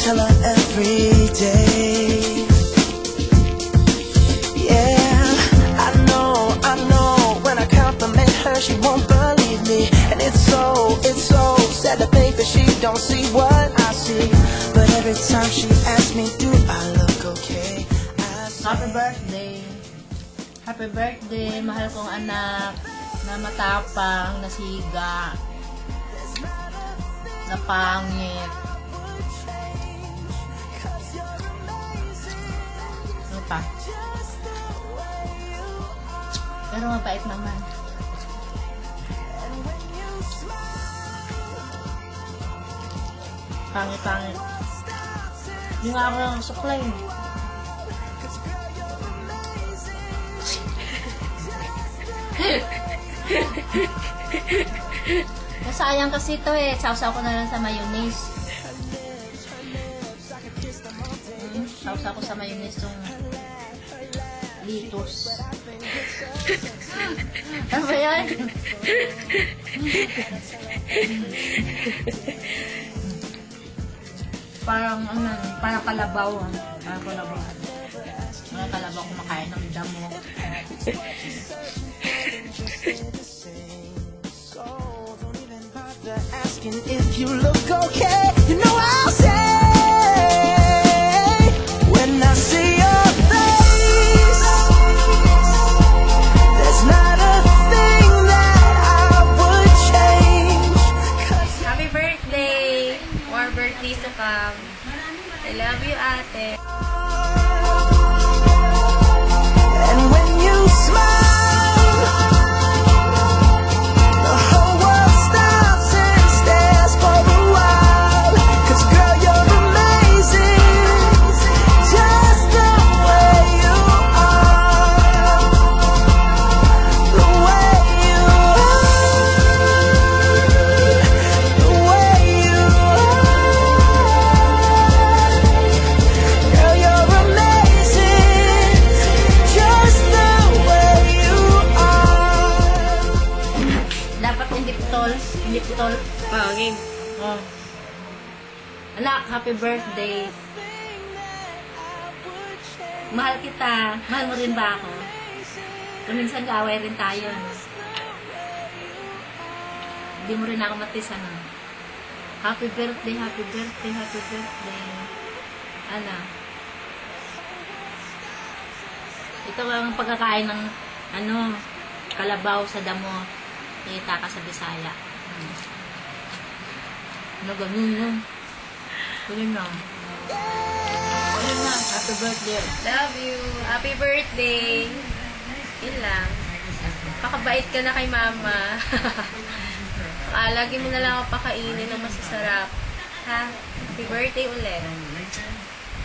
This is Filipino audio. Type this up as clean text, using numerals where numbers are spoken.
tell her every day. Yeah, I know, when I compliment her, she won't believe me. And it's so sad to think that she don't see what I see. But every time she asks me, do I look okay? Happy birthday. Happy birthday, mahal kong anak na matapang, nasiga, na pangit. Ano pa? Pero mabait naman. Pangit-pangit. Hindi nga ako ng suklay. Sayang kasi ito eh. Sausaw ko na lang sa mayonnaise. Sausaw ko sa mayonnaise yung litos. Ano ba yan? Parang ano, parang kalabaw. Parang kalabaw. Parang kalabaw kumakain ng damo. Asking if you look okay, you know I'll say when I see your face, there's not a thing that I would change. Happy birthday! More birthdays to come. I love you, ate. And when you smile, the whole world stops and stares for a while. 'Cause girl, you're amazing, just the way you are, the way you are, the way you are. Girl, you're amazing, just the way you are. Dapat hindi putol. Hindi putol. Oh, game. Oh. Anak, happy birthday. Mahal kita. Mahal mo rin ba ako? Kung minsan kaaway rin tayo. No? Hindi mo rin ako matis, ano? Happy birthday, happy birthday, happy birthday. Ano? Ito ang pagkakain ng, ano, kalabaw sa damo. Kita ka sa Bisaya. Ano, ganun yun. Ganun lang. Ganun lang. Happy birthday. Love you. Happy birthday. Yun lang. Pakabait ka na kay mama. Lagi mo na lang ako pakainin ng masasarap. Ha? Happy birthday ulit.